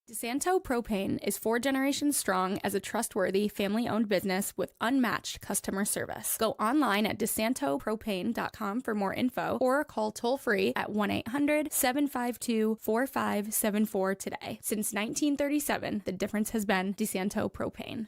DeSanto Propane is 4 generations strong as a trustworthy, family-owned business with unmatched customer service. Go online at DeSantoPropane.com for more info or call toll-free at 1-800-752-4574 today. Since 1937, the difference has been DeSanto Propane.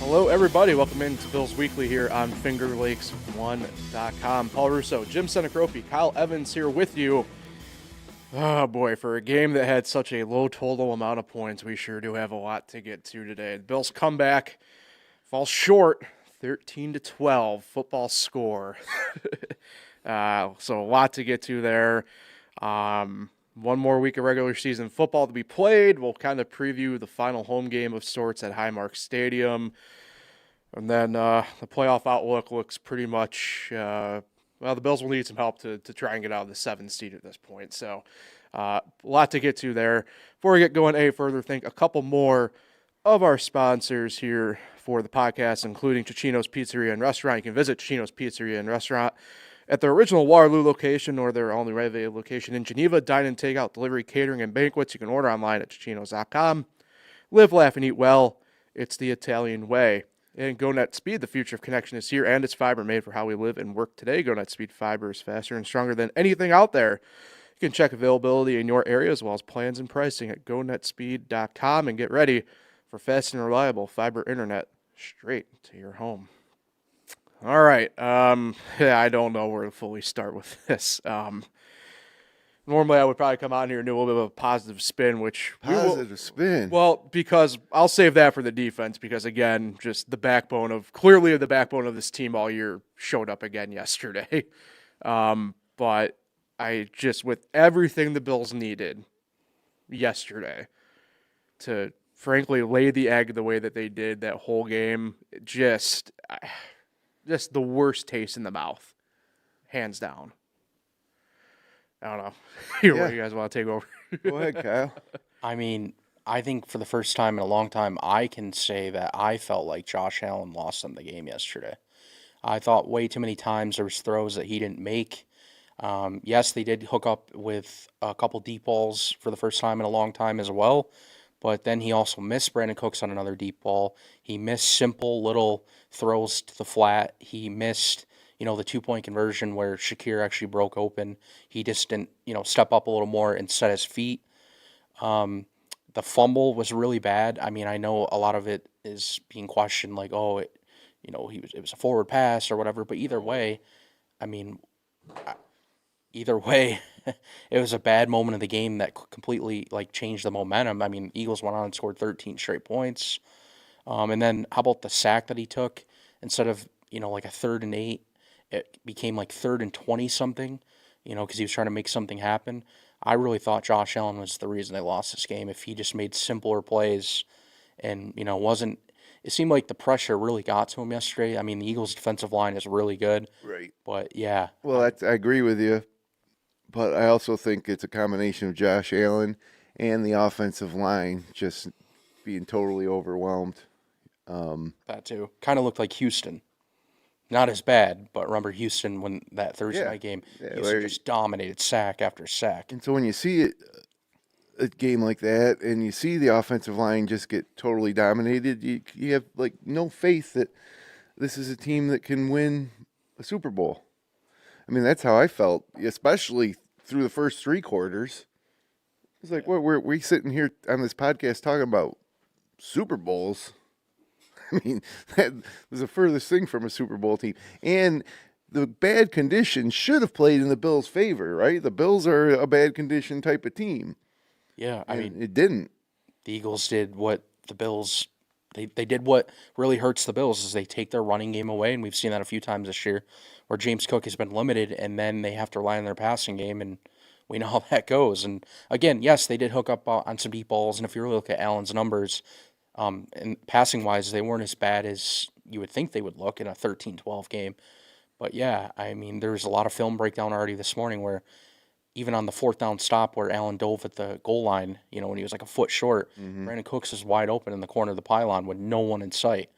Hello, everybody. Welcome into Bills Weekly here on FingerLakes1.com. Paul Russo, Jim Senecropi, Kyle Evans here with you. Oh, boy, for a game that had such a low total amount of points, we sure do have a lot to get to today. The Bills comeback falls short, 13-12 football score. So a lot to get to there. One more week of regular season football to be played. We'll kind of preview the final home game of sorts at Highmark Stadium. And then the playoff outlook looks pretty much, the Bills will need some help to try and get out of the 7th seed at this point. So a lot to get to there. Before we get going any further, thank a couple more of our sponsors here for the podcast, including Cicino's Pizzeria and Restaurant. You can visit Cicino's Pizzeria and Restaurant at their original Waterloo location or their only renovated location in Geneva. Dine and take out, delivery, catering, and banquets. You can order online at Cicinos.com. Live, laugh, and eat well. It's the Italian way. And GoNet Speed, the future of connection is here, and it's fiber made for how we live and work today. GoNet Speed fiber is faster and stronger than anything out there. You can check availability in your area as well as plans and pricing at GoNetSpeed.com and get ready for fast and reliable fiber internet straight to your home. All right. I don't know where to fully start with this. Normally, I would probably come out here and do a little bit of a positive spin, spin. Well, because I'll save that for the defense because, again, just the backbone of this team all year showed up again yesterday. But I just, with everything the Bills needed yesterday to, frankly, lay the egg the way that they did that whole game, just the worst taste in the mouth, hands down. I don't know. What you guys want to take over? Go ahead, Kyle. I mean, I think for the first time in a long time, I can say that I felt like Josh Allen lost them the game yesterday. I thought way too many times there was throws that he didn't make. Yes, they did hook up with a couple deep balls for the first time in a long time as well, but then he also missed Brandon Cooks on another deep ball. He missed simple little throws to the flat. He missed the 2-point conversion where Shakir actually broke open. He just didn't, step up a little more and set his feet. The fumble was really bad. I mean, I know a lot of it is being questioned, like, it was a forward pass or whatever. But either way, it was a bad moment of the game that completely changed the momentum. I mean, Eagles went on and scored 13 straight points. And then how about the sack that he took instead of a 3rd and 8? It became 3rd and 20 something, because he was trying to make something happen. I really thought Josh Allen was the reason they lost this game. If he just made simpler plays and, it seemed like the pressure really got to him yesterday. I mean, the Eagles' defensive line is really good. Right. But, yeah. Well, I agree with you, but I also think it's a combination of Josh Allen and the offensive line just being totally overwhelmed. That too. Kind of looked like Houston. Not as bad, but remember Houston when that Thursday night game, Houston just dominated sack after sack. And so when you see a game like that and you see the offensive line just get totally dominated, you have no faith that this is a team that can win a Super Bowl. I mean, that's how I felt, especially through the first 3 quarters. It's like, what, we're sitting here on this podcast talking about Super Bowls. I mean, that was the furthest thing from a Super Bowl team. And the bad conditions should have played in the Bills' favor, right? The Bills are a bad condition type of team. Yeah, I mean, it didn't. The Eagles did what the Bills they did what really hurts the Bills is they take their running game away, and we've seen that a few times this year where James Cook has been limited, and then they have to rely on their passing game, and we know how that goes. And again, yes, they did hook up on some deep balls, and if you really look at Allen's numbers, and passing wise, they weren't as bad as you would think they would look in a 13-12 game. But yeah, I mean, there's a lot of film breakdown already this morning where even on the fourth down stop where Allen dove at the goal line, when he was like a foot short, Brandon Cooks is wide open in the corner of the pylon with no one in sight.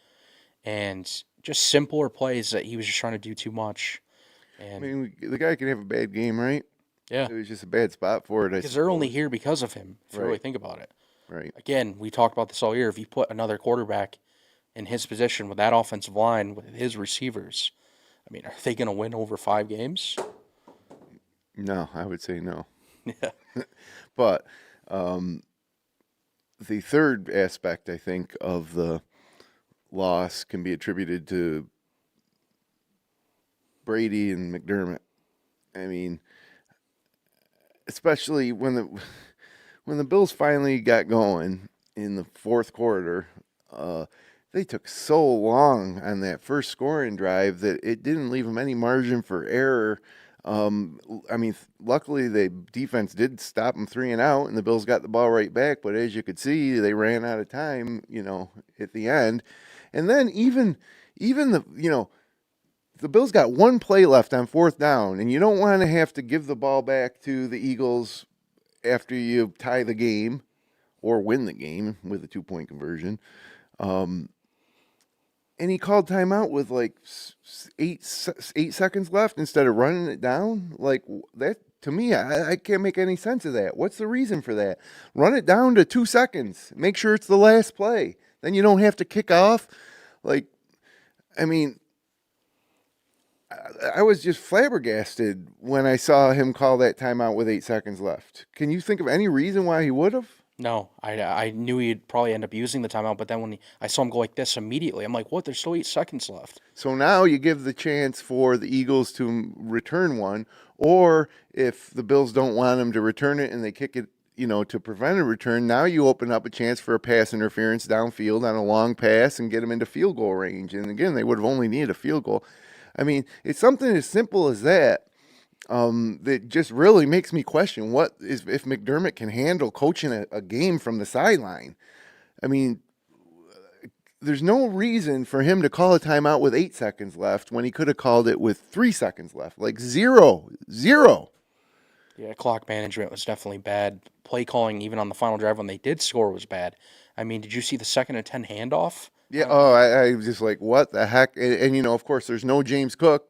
And just simpler plays that he was just trying to do too much. And I mean, the guy can have a bad game, right? yeah, It was just a bad spot for it. because they're only here because of him, if you really think about it. Right. Again, we talked about this all year. If you put another quarterback in his position with that offensive line, with his receivers, I mean, are they going to win over 5 games? No, I would say no. Yeah. But the third aspect, I think, of the loss can be attributed to Brady and McDermott. I mean, especially when the Bills finally got going in the fourth quarter, they took so long on that first scoring drive that it didn't leave them any margin for error. I mean, luckily the defense did stop them 3 and out, and the Bills got the ball right back. But as you could see, they ran out of time, at the end. And then even the Bills got one play left on fourth down, and you don't want to have to give the ball back to the Eagles after you tie the game or win the game with a 2-point conversion. And he called timeout with like 8 seconds left instead of running it down. Like that, to me, I can't make any sense of that. What's the reason for that? Run it down to 2 seconds. Make sure it's the last play. Then you don't have to kick off. Like, I mean, I was just flabbergasted when I saw him call that timeout with 8 seconds left. Can you think of any reason why he would have? No, I knew he'd probably end up using the timeout, but then when I saw him go like this immediately, I'm like, what? There's still 8 seconds left. So now you give the chance for the Eagles to return one, or if the Bills don't want them to return it and they kick it, to prevent a return, now you open up a chance for a pass interference downfield on a long pass and get them into field goal range. And again, they would have only needed a field goal. I mean, it's something as simple as that. That just really makes me question if McDermott can handle coaching a game from the sideline. I mean, there's no reason for him to call a timeout with 8 seconds left when he could have called it with 3 seconds left. Like zero. Yeah, clock management was definitely bad. Play calling, even on the final drive when they did score, was bad. I mean, did you see the 2nd and 10 handoff? Yeah. I was just like, what the heck? And of course, there's no James Cook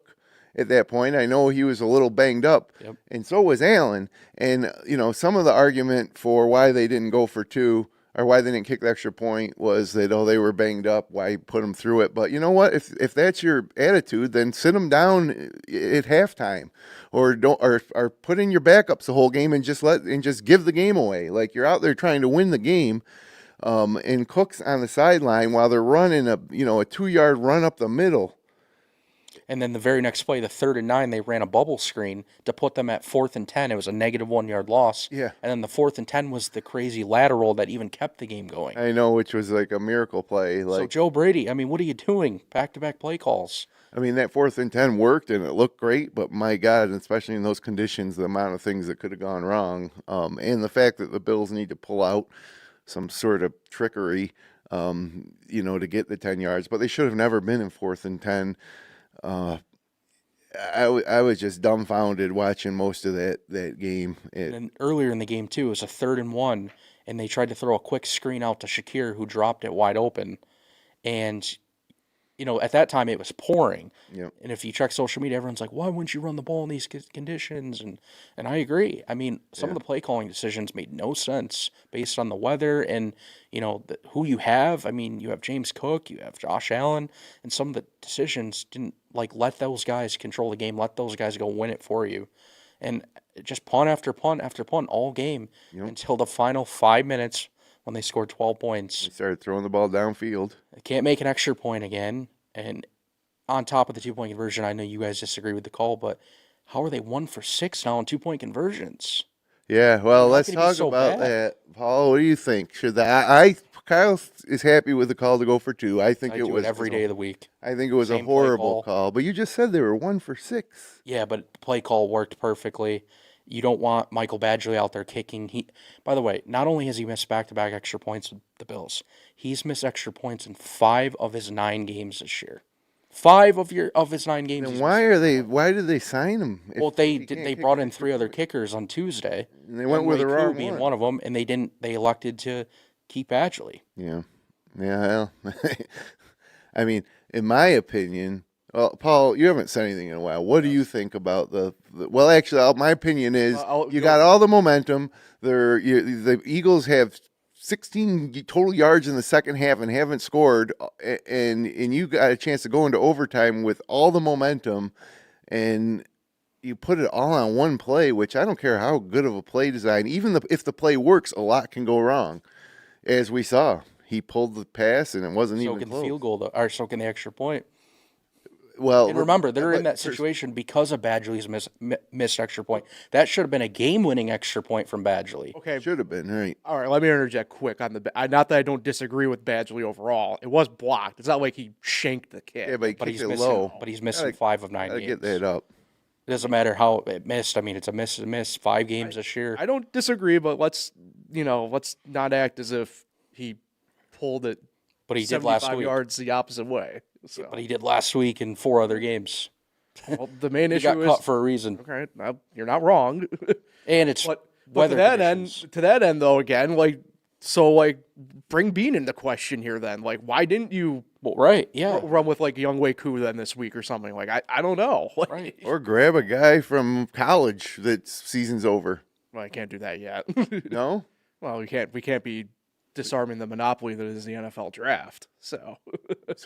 at that point. I know he was a little banged up, Yep. And so was Allen. And, some of the argument for why they didn't go for 2 or why they didn't kick the extra point was that, they were banged up, why put them through it. But you know what? If that's your attitude, then sit them down at halftime or put in your backups the whole game and just give the game away. Like you're out there trying to win the game. And Cook's on the sideline while they're running a 2-yard run up the middle. And then the very next play, the 3rd and 9, they ran a bubble screen to put them at 4th and 10. It was a negative -1-yard loss. Yeah. And then the 4th and 10 was the crazy lateral that even kept the game going. I know, which was like a miracle play. So Joe Brady, I mean, what are you doing? Back-to-back play calls. I mean, that 4th and 10 worked and it looked great, but my God, especially in those conditions, the amount of things that could have gone wrong, and the fact that the Bills need to pull out some sort of trickery, to get the 10 yards, but they should have never been in 4th and 10. I was just dumbfounded watching most of that game. And then earlier in the game, too, it was a 3rd and 1, and they tried to throw a quick screen out to Shakir, who dropped it wide open. And, at that time, it was pouring. Yep. And if you check social media, everyone's like, why wouldn't you run the ball in these conditions? And I agree. I mean, some of the play calling decisions made no sense based on the weather and, who you have. I mean, you have James Cook, you have Josh Allen, and some of the decisions didn't, let those guys control the game, let those guys go win it for you. And just punt after punt after punt all game until the final 5 minutes when they scored 12 points. They started throwing the ball downfield. They can't make an extra point again. And on top of the 2-point conversion, I know you guys disagree with the call, but how are they 1 for 6 now on 2-point conversions? Yeah, well, How let's can it be talk so about bad? that. Paul, what do you think? Should that? Kyle is happy with the call to go for 2. I think I it do was it every day of the week. I think it was a Same play horrible call. call. But you just said they were 1 for 6. Yeah, but the play call worked perfectly. You don't want Michael Badgley out there kicking. By the way, not only has he missed back-to-back extra points with the Bills, he's missed extra points in 5 of his 9 games this year. 5 of his 9 games. Then why did they sign him? Well, they brought in 3 other kickers on Tuesday. And they went with the wrong being one. one of them, and they elected to keep Badgley. Yeah. Well, I mean, in my opinion, well, Paul, you haven't said anything in a while. What do you think about well, actually, my opinion is you got all the momentum. The Eagles have 16 total yards in the second half and haven't scored, and you got a chance to go into overtime with all the momentum, and you put it all on one play, which I don't care how good of a play design, even if the play works, a lot can go wrong, as we saw. He pulled the pass, and it wasn't even close. So can the field goal, or so can the extra point. Well, and remember, they're in that situation because of Badgley's missed extra point. That should have been a game-winning extra point from Badgley. Okay, should have been right. All right, let me interject quick on not that I don't disagree with Badgley overall. It was blocked. It's not like he shanked the kick. Yeah, but he's it missing, low. But he's missing 5 of 9 games. Get that up. It doesn't matter how it missed. I mean, it's a miss. 5 games this year. I don't disagree, but let's not act as if he pulled it. But he did last week. Yards the opposite way. So. But he did last week in 4 other games. Well, the main issue got is caught for a reason. Okay, you're not wrong. And it's but weather to that end though, again, bring Bean into question here. Then, why didn't you? Well, right, yeah, run with Young Wei Koo then this week or something? I don't know. Right. Or grab a guy from college that season's over. Well, I can't do that yet. No. Well, we can't be disarming the monopoly that is the NFL draft. So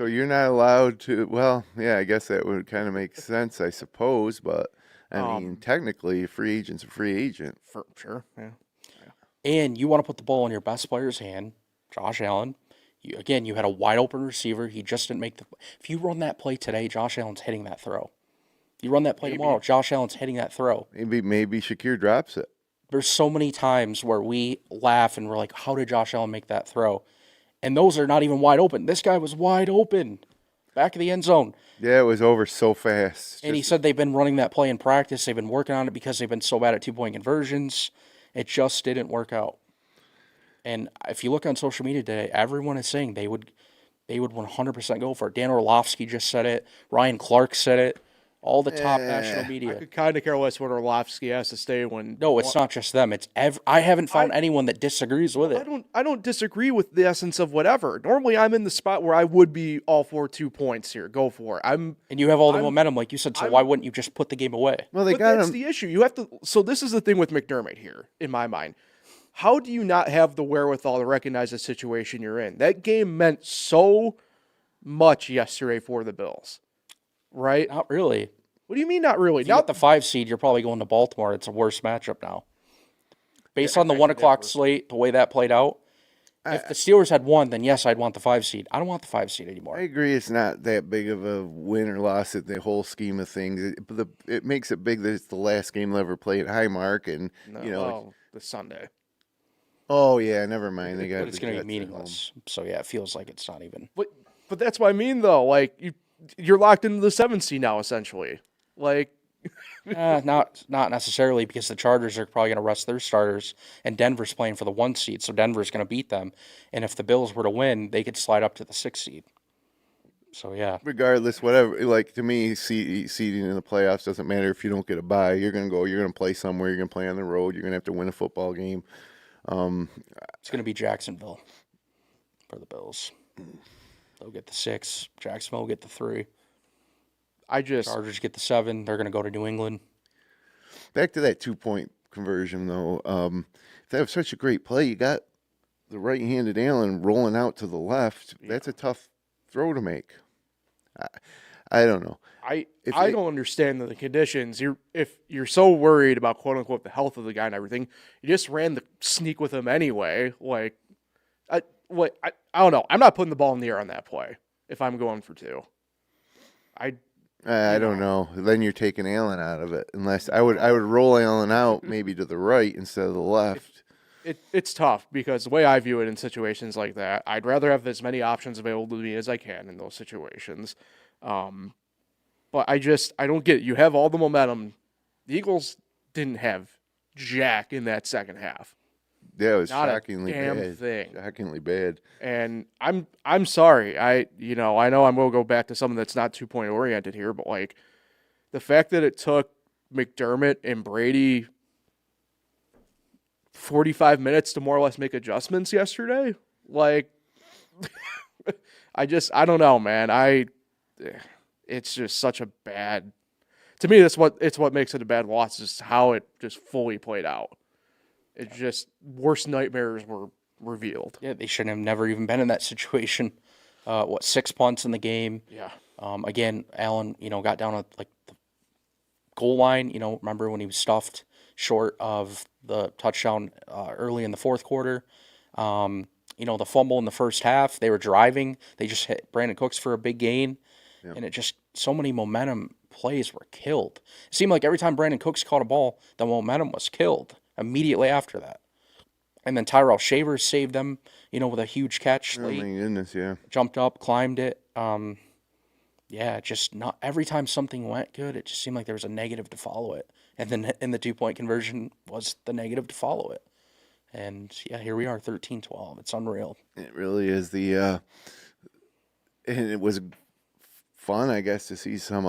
you're not allowed to. Well, yeah, I guess that would kind of make sense, I suppose. But I mean, technically, a free agent's a free agent. For sure, yeah. And you want to put the ball in your best player's hand, Josh Allen. You had a wide open receiver. He just didn't make the. If you run that play today, Josh Allen's hitting that throw. You run that play tomorrow, Josh Allen's hitting that throw. Maybe Shakir drops it. There's so many times where we laugh and we're like, how did Josh Allen make that throw? And those are not even wide open. This guy was wide open. Back of the end zone. Yeah, it was over so fast. And he said they've been running that play in practice. They've been working on it because they've been so bad at 2-point conversions. It just didn't work out. And if you look on social media today, everyone is saying they would 100% go for it. Dan Orlovsky just said it. Ryan Clark said it. All the top national media. I could kind of care less what Orlovsky has to say when. No, it's not just them. It's I haven't found anyone that disagrees with it. I don't disagree with the essence of whatever. Normally, I'm in the spot where I would be all for 2 points here. Go for it. And you have all the momentum, like you said. So why wouldn't you just put the game away? Well, that's the issue. You have to. So this is the thing with McDermott here, in my mind. How do you not have the wherewithal to recognize the situation you're in? That game meant so much yesterday for the Bills, right? Not really. What do you mean not really? If you got the 5 seed, you're probably going to Baltimore. It's a worse matchup now. Based on the 1 o'clock slate, the way that played out, if the Steelers had won, then yes, I'd want the 5 seed. I don't want the 5 seed anymore. I agree it's not that big of a win or loss in the whole scheme of things. It makes it big that it's the last game they'll ever play at Highmark. And, the Sunday. Oh, yeah, never mind. They got but it's going to be meaningless. So, yeah, it feels like it's not even. But that's what I mean, though. You're locked into the 7 seed now, essentially. Not necessarily, because the Chargers are probably going to rest their starters, and Denver's playing for the 1 seed, so Denver's going to beat them. And if the Bills were to win, they could slide up to the 6 seed. So yeah. Regardless, whatever. To me, seeding in the playoffs doesn't matter if you don't get a bye. You're going to go. You're going to play somewhere. You're going to play on the road. You're going to have to win a football game. It's going to be Jacksonville for the Bills. They'll get the 6. Jacksonville will get the 3. Chargers get the 7. They're going to go to New England. Back to that 2-point conversion, though. That was such a great play. You got the right-handed Allen rolling out to the left. Yeah. That's a tough throw to make. I don't know. I don't understand the conditions. If you're so worried about quote unquote the health of the guy and everything, you just ran the sneak with him anyway. I don't know. I'm not putting the ball in the air on that play if I'm going for 2. I don't know. Then you're taking Allen out of it. Unless I would roll Allen out maybe to the right instead of the left. It's tough because the way I view it in situations like that, I'd rather have as many options available to me as I can in those situations. But I don't get it. You have all the momentum. The Eagles didn't have jack in that second half. Yeah, it was Not a shockingly damn bad. thing. Shockingly bad. And I'm sorry. I know I'm gonna go back to something that's not 2-point oriented here, but like the fact that it took McDermott and Brady 45 minutes to more or less make adjustments yesterday, like I don't know, man. It's just such a bad. To me, it's what makes it a bad loss is how it just fully played out. It's just worst nightmares were revealed. Yeah, they shouldn't have never even been in that situation. 6 punts in the game? Yeah. Again, Allen, got down at like the goal line. Remember when he was stuffed short of the touchdown early in the fourth quarter? The fumble in the first half. They were driving. They just hit Brandon Cooks for a big gain, and it just so many momentum plays were killed. It seemed like every time Brandon Cooks caught a ball, the momentum was killed immediately after that. And then Tyrell Shavers saved them, with a huge catch Oh late. my goodness, yeah. Jumped up, climbed it. Just not every time something went good, it just seemed like there was a negative to follow it. And then in the 2-point conversion was the negative to follow it. And yeah, here we are, 13-12. It's unreal. It really is and it was fun, I guess, to see some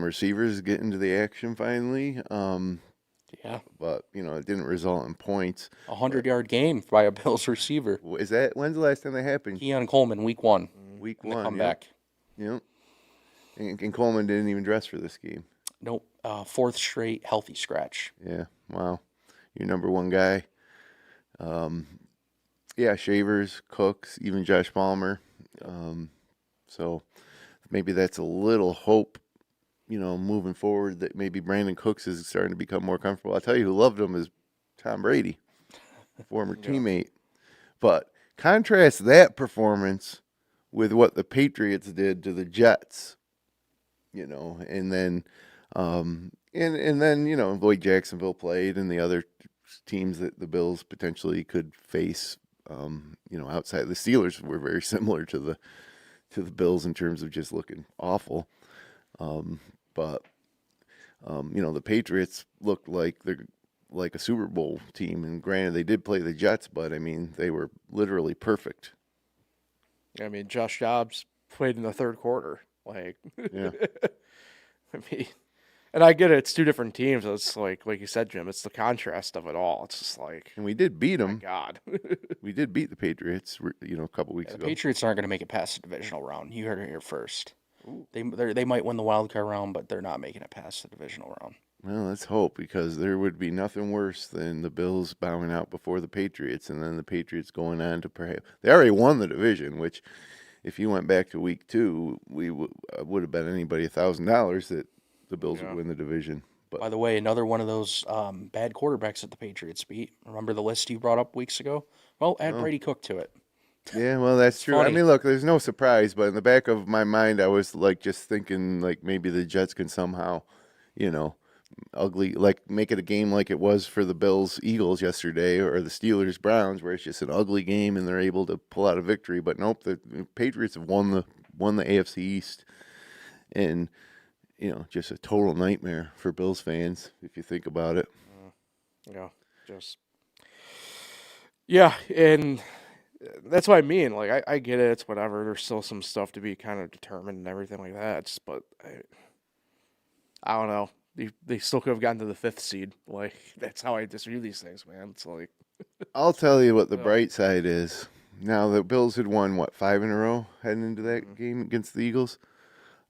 receivers get into the action finally. Yeah. But it didn't result in points. 100-yard game by a Bills receiver. When's the last time that happened? Keon Coleman, week 1. Week In the 1. comeback. Yep. And Coleman didn't even dress for this game. Nope. Fourth straight healthy scratch. Yeah. Wow. Your number one guy. Yeah, Shavers, Cooks, even Josh Palmer. So maybe that's a little hope, moving forward that maybe Brandon Cooks is starting to become more comfortable. I'll tell you who loved him is Tom Brady, former teammate. But contrast that performance with what the Patriots did to the Jets, and then Lloyd Jacksonville played and the other teams that the Bills potentially could face, outside the Steelers were very similar to the Bills in terms of just looking awful. But the Patriots looked like they're like a Super Bowl team, and granted they did play the Jets, but I mean they were literally perfect. I mean, Josh Dobbs played in the third quarter. Like, Yeah. I mean, and I get it. It's two different teams. It's like you said, Jim. It's the contrast of it all. It's just like, And we did beat my them. God. We did beat the Patriots, a couple weeks The ago. Patriots aren't going to make it past the divisional round. You heard it here first. They might win the wild card round, but they're not making it past the divisional round. Well, let's hope, because there would be nothing worse than the Bills bowing out before the Patriots, and then the Patriots going on to perhaps they already won the division. Which, if you went back to week 2, we would have bet anybody $1,000 that the Bills would win the division. But By the way, another one of those bad quarterbacks that the Patriots beat. Remember the list you brought up weeks ago? Well, add Brady Cook to it. yeah, well, that's true. funny. I mean, look, there's no surprise, but in the back of my mind, I was like just thinking like maybe the Jets can somehow, ugly, like make it a game like it was for the Bills Eagles yesterday, or the Steelers Browns, where it's just an ugly game and they're able to pull out a victory. But nope, the Patriots have won the AFC East, and just a total nightmare for Bills fans if you think about it. And that's what I mean. Like, I get it. It's whatever. There's still some stuff to be kind of determined and everything like that. But I don't know. They still could have gotten to the 5th seed. Like, that's how I just view these things, man. It's like, I'll tell you what the bright side is. Now the Bills had won 5 in a row heading into that game against the Eagles.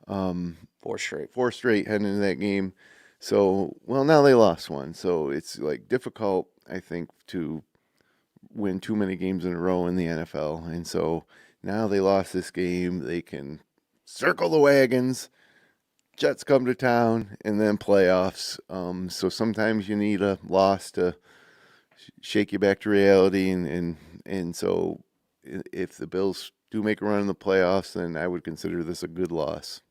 4 straight. 4 straight heading into that game. So, well, now they lost one. So it's like difficult, I think, to win too many games in a row in the NFL. And so now they lost this game. They can circle the wagons. Jets come to town, and then playoffs. So sometimes you need a loss to shake you back to reality. And so if the Bills do make a run in the playoffs, then I would consider this a good loss.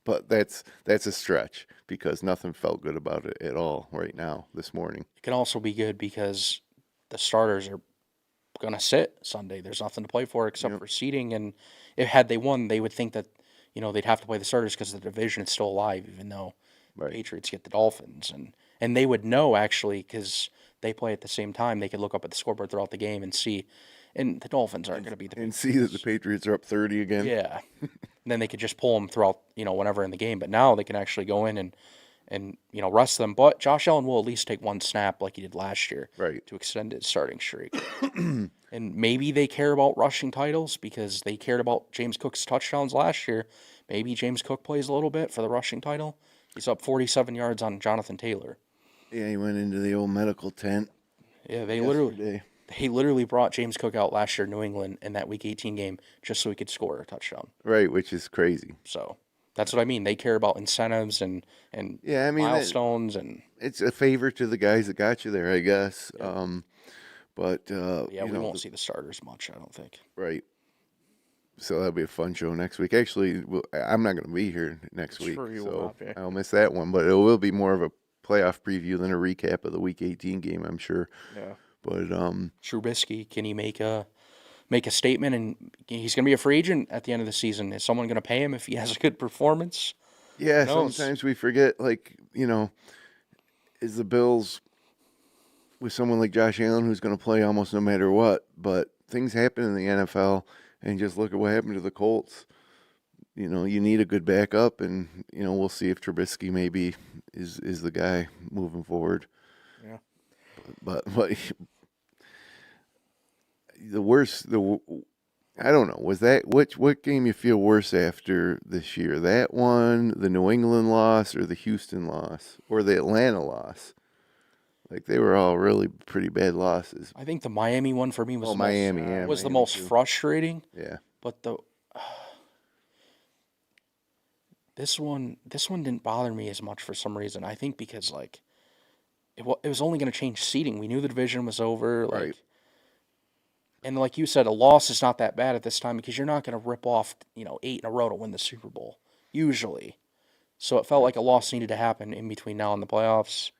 But that's a stretch, because nothing felt good about it at all right now this morning. It can also be good because the starters are going to sit Sunday. There's nothing to play for except for seeding. And had they won, they would think that they'd have to play the starters because the division is still alive, even though the Patriots get the Dolphins. And they would know, actually, because they play at the same time, they could look up at the scoreboard throughout the game and see. And the Dolphins aren't going to beat the And Patriots. see that the Patriots are up 30 again. Yeah. And then they could just pull them throughout, whenever in the game. But now they can actually go in and rest them. But Josh Allen will at least take one snap like he did last year Right. to extend his starting streak. And maybe they care about rushing titles because they cared about James Cook's touchdowns last year. Maybe James Cook plays a little bit for the rushing title. He's up 47 yards on Jonathan Taylor. Yeah, he went into the old medical tent. Yeah, they yesterday. literally brought James Cook out last year in New England in that Week 18 game just so he could score a touchdown. Right, which is crazy. So that's what I mean. They care about incentives and Yeah, I mean, milestones and it's a favor to the guys that got you there, I guess. But yeah, we won't see the starters much, I don't think. Right. So that'll be a fun show next week. Actually, I'm not going to be here next week, Sure you so will not be. I'll miss that one. But it will be more of a playoff preview than a recap of the Week 18 game, I'm sure. Yeah. But Trubisky, can he make a statement? And he's going to be a free agent at the end of the season. Is someone going to pay him if he has a good performance? yeah, Who knows? sometimes we forget, is the Bills with someone like Josh Allen who's going to play almost no matter what. But things happen in the NFL, and just look at what happened to the Colts. You need a good backup, and we'll see if Trubisky maybe is the guy moving forward. Yeah. But the worst, I don't know. Was that what game you feel worse after this year? That one, the New England loss, or the Houston loss, or the Atlanta loss? Like, they were all really pretty bad losses. I think the Miami one for me was Miami, the Miami most too. frustrating. Yeah. But this one didn't bother me as much for some reason. I think because it was only going to change seeding. We knew the division was over. Right. And like you said, a loss is not that bad at this time because you're not going to rip off 8 in a row to win the Super Bowl usually. So it felt like a loss needed to happen in between now and the playoffs.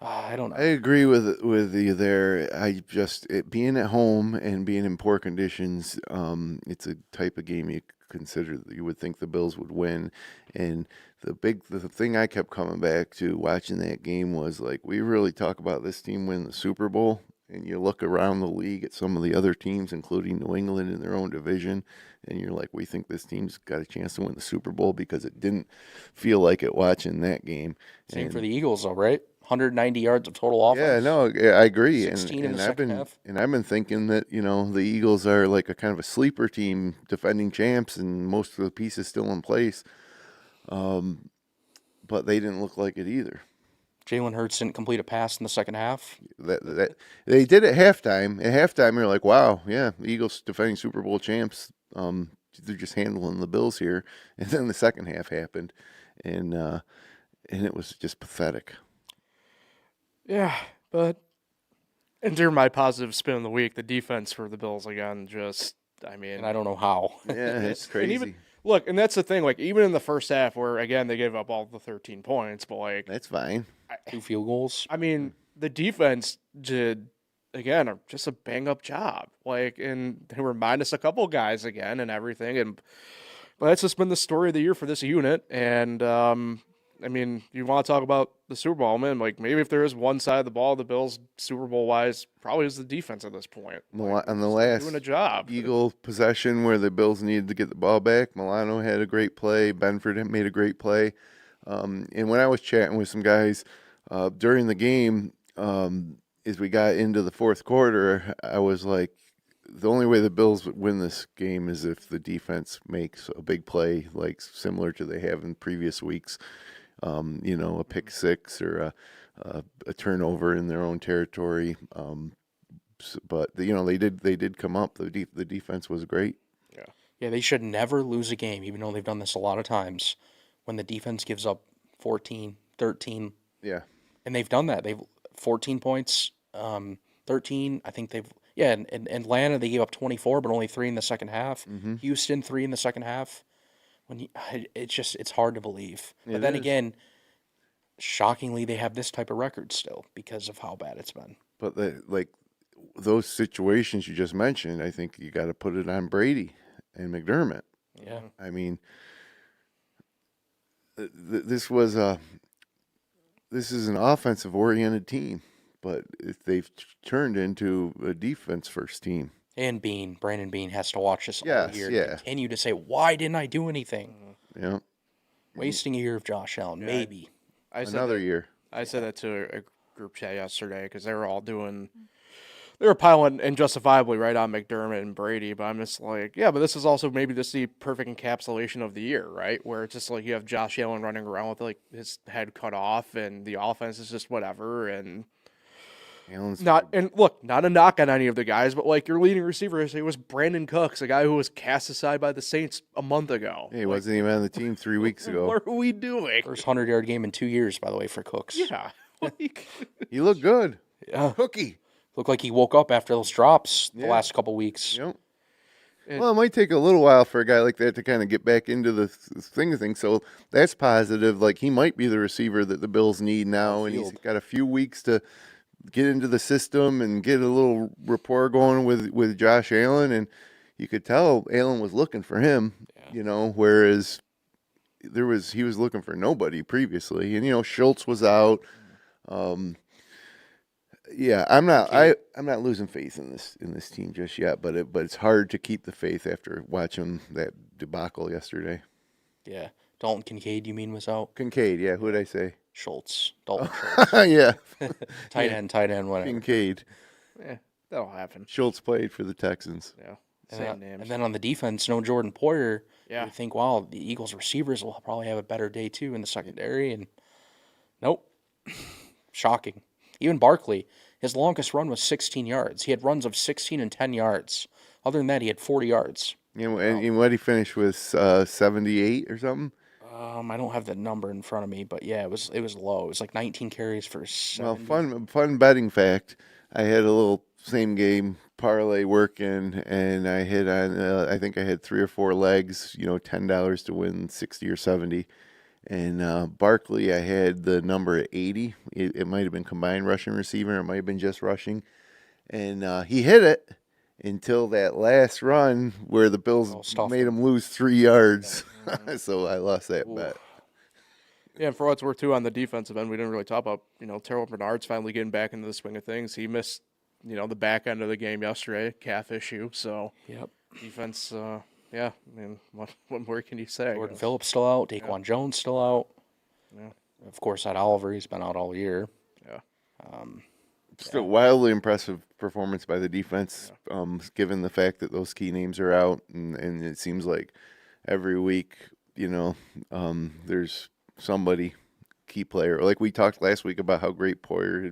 I don't know. I agree with you there. Being at home and being in poor conditions, it's a type of game you would think the Bills would win. And the thing I kept coming back to watching that game was, like, we really talk about this team winning the Super Bowl, and you look around the league at some of the other teams, including New England in their own division, and you're like, we think this team's got a chance to win the Super Bowl, because it didn't feel like it watching that game. Same for the Eagles, though, right? 190 yards of total offense. Yeah, no, I agree. 16 in the second half. And I've been thinking that, the Eagles are like a kind of a sleeper team, defending champs, and most of the pieces still in place. But they didn't look like it either. Jalen Hurts didn't complete a pass in the second half. That they did at halftime. At halftime, you're like, wow, yeah, the Eagles defending Super Bowl champs. They're just handling the Bills here. And then the second half happened, and it was just pathetic. Yeah, but and during my positive spin of the week, the defense for the Bills again, And I don't know how. Yeah, it's crazy. And that's the thing, even in the first half where, again, they gave up all the 13 points, but, That's fine. 2 field goals. I mean, the defense did, again, just a bang-up job. And they were minus a couple guys again and everything. But that's just been the story of the year for this unit. And, you want to talk about the Super Bowl, man, maybe if there is one side of the ball, the Bills, Super Bowl-wise, probably is the defense at this point. On the last doing a job. Eagle possession where the Bills needed to get the ball back, Milano had a great play. Benford had made a great play. And when I was chatting with some guys during the game, as we got into the fourth quarter, I was like, the only way the Bills would win this game is if the defense makes a big play, similar to they have in previous weeks. A pick six or a turnover in their own territory. But they did come up. The defense was great. Yeah, they should never lose a game, even though they've done this a lot of times, when the defense gives up 14, 13. Yeah. And they've done that. They've 14 points, 13. I think and Atlanta, they gave up 24, but only 3 in the second half. Mm-hmm. Houston, 3 in the second half. It's hard to believe. But then again, shockingly, they have this type of record still because of how bad it's been. But those situations you just mentioned, I think you got to put it on Brady and McDermott. Yeah. I mean, this is an offensive oriented team. but they've turned into a defense first team. And Brandon Bean has to watch this all Yes, year yeah. and continue to say, why didn't I do anything? Yeah, Wasting a year of Josh Allen, maybe. I said another that, year. I said that to a group chat yesterday because they were all doing. They were piling and justifiably right on McDermott and Brady, but I'm just like, yeah, but this is also maybe just the perfect encapsulation of the year, right? Where it's just like you have Josh Allen running around with like his head cut off, and the offense is just whatever, and Allen's not a knock on any of the guys, but like your leading receiver, it was Brandon Cooks, a guy who was cast aside by the Saints a month ago. He wasn't even on the team 3 weeks ago. What are we doing? First 100-yard game in 2 years, by the way, for Cooks. Yeah, like, He looked good. Yeah. Cookie. Looked like he woke up after those drops the Yeah. last couple weeks. Yep. Well, it might take a little while for a guy like that to kind of get back into the thing of things. So that's positive. Like, he might be the receiver that the Bills need now, and he's got a few weeks to get into the system and get a little rapport going with Josh Allen. And you could tell Allen was looking for him, whereas he was looking for nobody previously. And, Schultz was out. Yeah, I'm not losing faith in this team just yet, but it's hard to keep the faith after watching that debacle yesterday. Yeah. Dalton Kincaid, you mean, was out? Kincaid, yeah, who did I say? Schultz. Dalton Schultz. Yeah, Tight end, whatever. Kincaid. yeah, that'll happen. Schultz played for the Texans. Yeah, And same then, names. and then on the defense, no Jordan Poyer. Yeah. You think, wow, the Eagles receivers will probably have a better day too in the secondary, and nope. Shocking. Even Barkley, his longest run was 16 yards. He had runs of 16 and 10 yards. Other than that, he had 40 yards. And what he finished with 78 or something. I don't have the number in front of me, but yeah, it was low. It was like 19 carries for 70. Well, fun betting fact. I had a little same game parlay working, and I hit on. I think I had 3 or 4 legs. $10 to win 60 or 70. And Barkley, I had the number at 80. It might have been combined rushing receiver. It might have been just rushing. And he hit it until that last run where the Bills made him lose 3 yards. So I lost that bet. Yeah, and for what it's worth, too, on the defensive end, we didn't really talk about, Terrell Bernard's finally getting back into the swing of things. He missed, the back end of the game yesterday, calf issue. So, Yep. defense, yeah, I mean, what more can you say? Jordan Phillips still out. Daquan Jones still out. Yeah. Of course, that Oliver, he's been out all year. Yeah. Still wildly impressive performance by the defense, given the fact that those key names are out, and it seems like every week, there's somebody key player. Like we talked last week about how great Poyer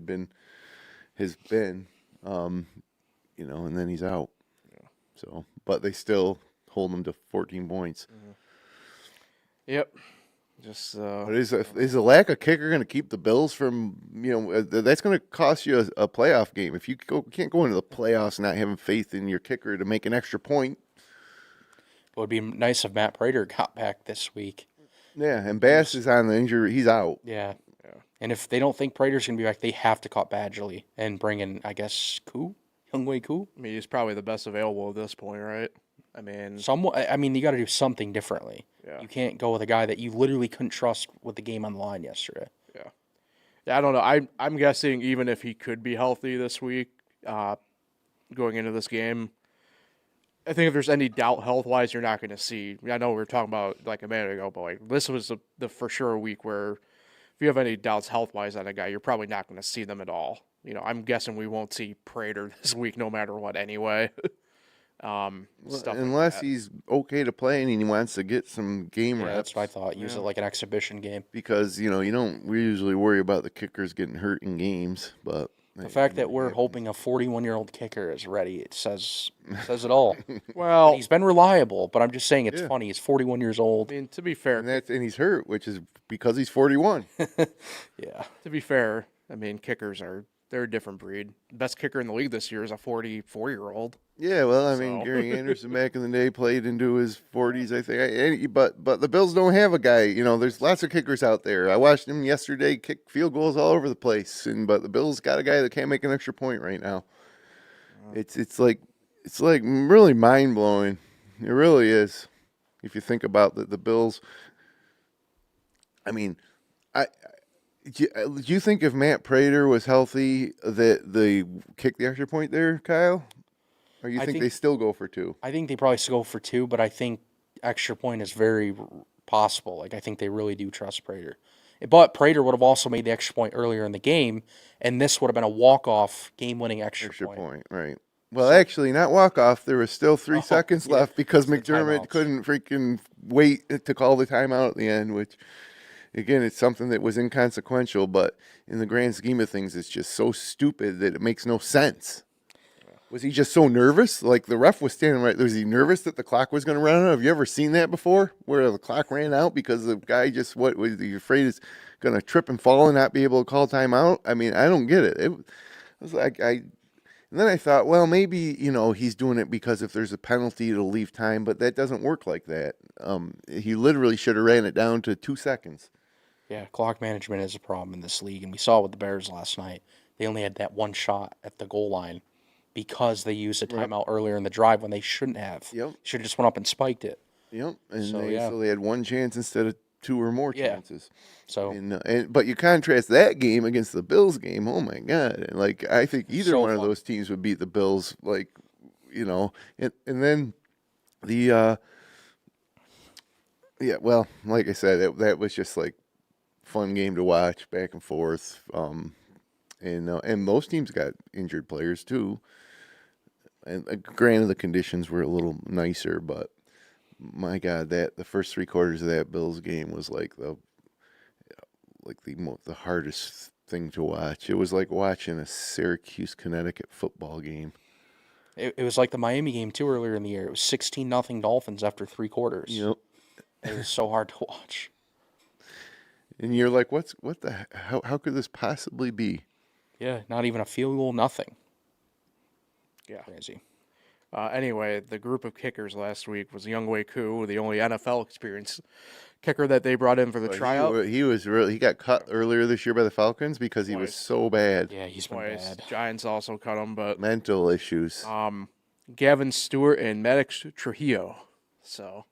has been, and then he's out. Yeah. So, but they still hold him to 14 points. Mm-hmm. Yep. Just But is a lack of kicker going to keep the Bills from, that's going to cost you a playoff game. If you can't go into the playoffs not having faith in your kicker to make an extra point. It would be nice if Matt Prater got back this week. Yeah, and Bass is on the injury. He's out. Yeah. And if they don't think Prater's going to be back, they have to cut Badgley and bring in, I guess, Younghoe Koo. I mean, he's probably the best available at this point, right? I mean, you got to do something differently. Yeah. You can't go with a guy that you literally couldn't trust with the game on the line yesterday. Yeah, I don't know. I'm guessing even if he could be healthy this week, going into this game, I think if there's any doubt health-wise, you're not going to see. I know we were talking about like a minute ago, but like this was the for sure week where if you have any doubts health-wise on a guy, you're probably not going to see them at all. I'm guessing we won't see Prater this week no matter what anyway. Unless he's okay to play and he wants to get some game reps. That's what I thought. Use it like an exhibition game. Because, we usually worry about the kickers getting hurt in games, but The fact that we're hoping a 41-year-old kicker is ready, it says it all. Well, He's been reliable, but I'm just saying it's funny. He's 41 years old. I mean, to be fair, and he's hurt, which is because he's 41. Yeah. To be fair, I mean, kickers they're a different breed. The best kicker in the league this year is a 44-year-old. Yeah, well, I mean, Gary Anderson back in the day played into his 40s, I think. But the Bills don't have a guy. There's lots of kickers out there. I watched him yesterday kick field goals all over the place, but the Bills got a guy that can't make an extra point right now. It's like really mind blowing. It really is. If you think about the Bills, I mean, Do you think if Matt Prater was healthy that they kick the extra point there, Kyle? Or you I think think- they still go for 2? I think they probably still go for 2, but I think extra point is very possible. Like, I think they really do trust Prater. But Prater would have also made the extra point earlier in the game, and this would have been a walk-off game-winning extra point. Right. Well, actually, not walk off. There was still 3 seconds yeah. left because It's the McDermott timeouts. couldn't freaking wait to call the timeout at the end, which, again, it's something that was inconsequential, but in the grand scheme of things, it's just so stupid that it makes no sense. Was he just so nervous? Like the ref was standing right there. Was he nervous that the clock was going to run out? Have you ever seen that before, where the clock ran out because the guy just was he afraid is going to trip and fall and not be able to call timeout? I mean, I don't get it. It was like and then I thought, well, maybe he's doing it because if there's a penalty, it'll leave time, but that doesn't work like that. He literally should have ran it down to 2 seconds. Yeah, clock management is a problem in this league, and we saw it with the Bears last night. They only had that one shot at the goal line because they used a timeout earlier in the drive when they shouldn't have. Yep. Should have just went up and spiked it. Yep, and So, so they had one chance instead of 2 or more Yeah. chances. So But you contrast that game against the Bills game. Oh my God! And I think either So one of fun. those teams would beat the Bills. And then the yeah. Well, like I said, that was just like fun game to watch, back and forth. And most teams got injured players too. And granted, the conditions were a little nicer, but my God, the first 3 quarters of that Bills game was like the hardest thing to watch. It was like watching a Syracuse, Connecticut football game. it was like the Miami game too earlier in the year. It was 16-0 Dolphins after 3 quarters. Yep. It was so hard to watch. And you're like, how could this possibly be? Yeah, not even a field goal, nothing. Yeah. Crazy. Anyway, the group of kickers last week was Younghoe Koo, the only NFL experienced kicker that they brought in for the But tryout. He got cut earlier this year by the Falcons because he was Twice. so bad. Yeah, he's been Twice. bad. Giants also cut him, but Mental issues. Gavin Stewart and Maddox Trujillo. So,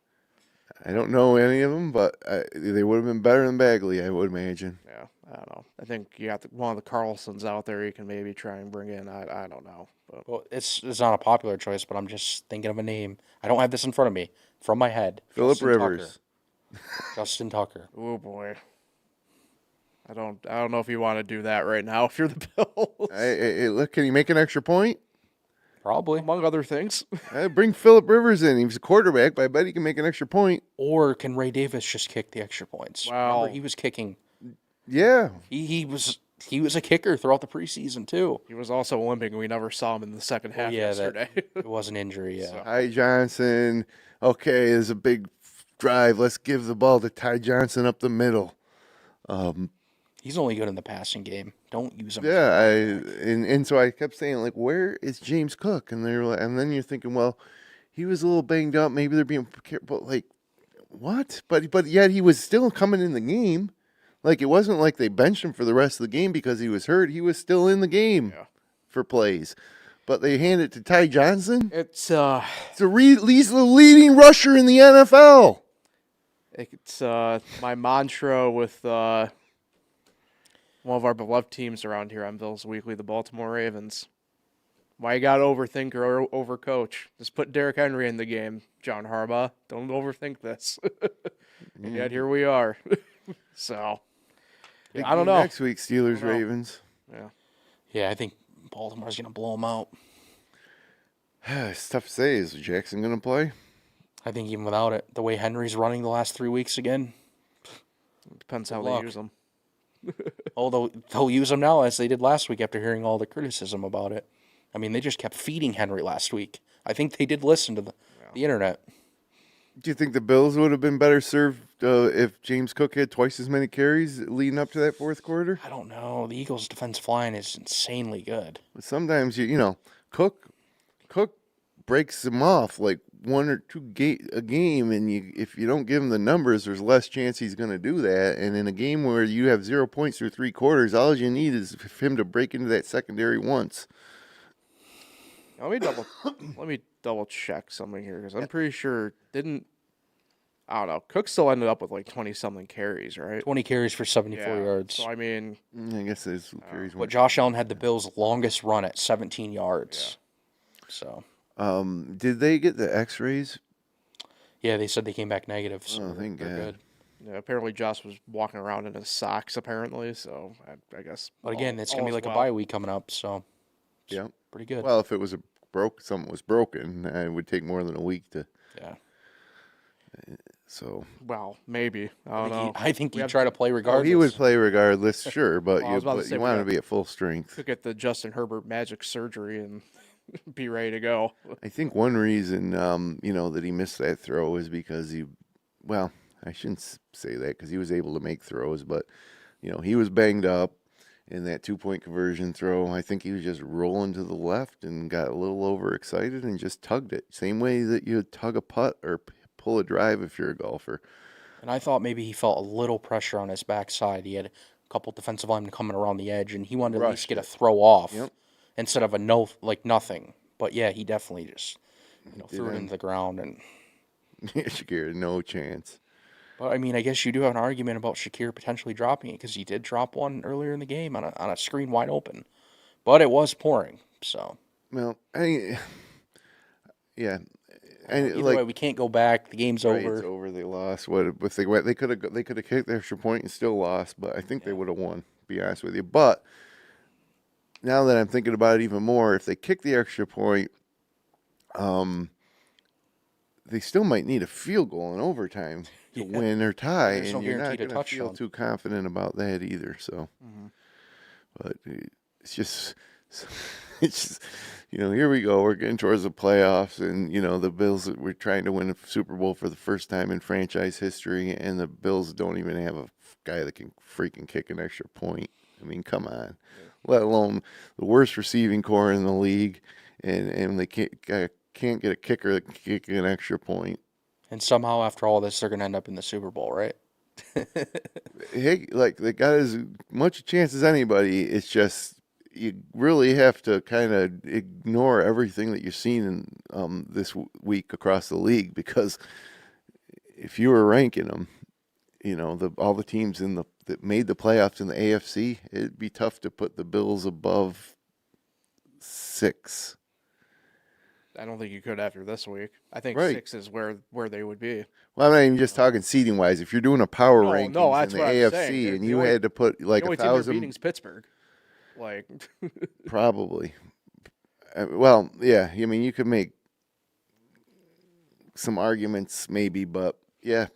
I don't know any of them, but they would have been better than Bagley, I would imagine. yeah, I don't know. I think you got one of the Carlsons out there you can maybe try and bring in. I don't know. But Well, it's not a popular choice, but I'm just thinking of a name. I don't have this in front of me. From my head. Phillip Justin Rivers. Tucker. Justin Tucker. oh boy. I don't know if you want to do that right now if you're the Bills. Look, can he make an extra point? Probably. Among other things. Bring Phillip Rivers in. He was a quarterback, but I bet he can make an extra point. Or can Ray Davis just kick the extra points? Wow. Remember, he was kicking. Yeah. He was a kicker throughout the preseason too. He was also limping. We never saw him in the second half Yeah, yesterday. it was an injury. Yeah. Ty Johnson. Okay, there's a big drive. Let's give the ball to Ty Johnson up the middle. He's only good in the passing game. Don't use him. Yeah, and so I kept saying, like, where is James Cook? And they're like, and then you're thinking, well, he was a little banged up. Maybe they're being but like, what? But yet he was still coming in the game. Like, it wasn't like they benched him for the rest of the game because he was hurt. He was still in the game for plays. But they hand it to Ty Johnson. It's He's the leading rusher in the NFL. It's my mantra with one of our beloved teams around here on Bills Weekly, the Baltimore Ravens. Why you gotta overthink or overcoach? Just put Derrick Henry in the game, John Harbaugh. Don't overthink this. And yet here we are. So Big I don't game know. Next week, Steelers, Ravens. Yeah, I think Baltimore's gonna blow him out. It's tough to say. Is Jackson going to play? I think even without it, the way Henry's running the last 3 weeks again. depends how luck. they use them. Although they'll use him now as they did last week after hearing all the criticism about it. I mean, they just kept feeding Henry last week. I think they did listen to the internet. Do you think the Bills would have been better served if James Cook had twice as many carries leading up to that fourth quarter? I don't know. The Eagles' defensive line is insanely good. But sometimes Cook breaks them off like one or two a game, and if you don't give him the numbers, there's less chance he's going to do that. And in a game where you have 0 points through 3 quarters, all you need is for him to break into that secondary once. Let me double check something here because I'm pretty sure didn't I don't know. Cook still ended up with like 20-something carries, right? 20 carries for 74 Yeah. yards. So, I mean, I guess those carries But weren't. Josh Allen had the Bills' longest run at 17 yards. So, Did they get the X-rays? yeah, they said they came back negative, so Oh, thank they're God. good. yeah, apparently Josh was walking around in his socks, apparently. So, I guess. But again, it's going to be all like is a well. bye week coming up, so Yeah. pretty good. Well, if it was something was broken, it would take more than a week to. Yeah. So. Well, maybe. I don't know. I think We he'd have try to to- play Oh, regardless. he would play regardless, sure, but Well, I was about to say, you we want to got- be at full strength. Could get the Justin Herbert magic surgery and be ready to go. I think one reason, that he missed that throw is because well, I shouldn't say that because he was able to make throws, but, he was banged up in that 2-point conversion throw. I think he was just rolling to the left and got a little overexcited and just tugged it. Same way that you would tug a putt or pull a drive if you're a golfer. And I thought maybe he felt a little pressure on his backside. He had a couple defensive linemen coming around the edge, and he wanted to at least Rushed get a it. throw off Yep. instead of nothing. But yeah, he definitely just threw it into the ground. And Shakir, no chance. but I mean, I guess you do have an argument about Shakir potentially dropping it because he did drop one earlier in the game on a screen wide open, but it was pouring. So Well, yeah. And either way, we can't go back. The game's right, over. it's over. They lost. What if they went? They could have kicked the extra point and still lost. But I think they would have won. To be honest with you. But now that I'm thinking about it even more, if they kick the extra point, they still might need a field goal in overtime to win or tie, There's no and you're not guaranteed a going to feel touchdown. too confident about that either. So, but it's just. It's just, here we go. We're getting towards the playoffs, and the Bills. We're trying to win a Super Bowl for the first time in franchise history, and the Bills don't even have a guy that can freaking kick an extra point. I mean, come on. Let alone the worst receiving core in the league, and they can't get a kicker that can kick an extra point. And somehow, after all this, they're going to end up in the Super Bowl, right? Hey, like they got as much a chance as anybody. It's just. You really have to kind of ignore everything that you've seen in this week across the league, because if you were ranking them, all the teams that made the playoffs in the AFC, it'd be tough to put the Bills above 6. I don't think you could after this week. I think Right. 6 is where they would be. Well, I'm not even just talking seeding wise. If you're doing a power rankings that's in the what I'm AFC saying. and The you only- had to put like The only 1,000, team you're beating is Pittsburgh. Like, probably. Well, yeah. I mean, you could make some arguments maybe, but yeah.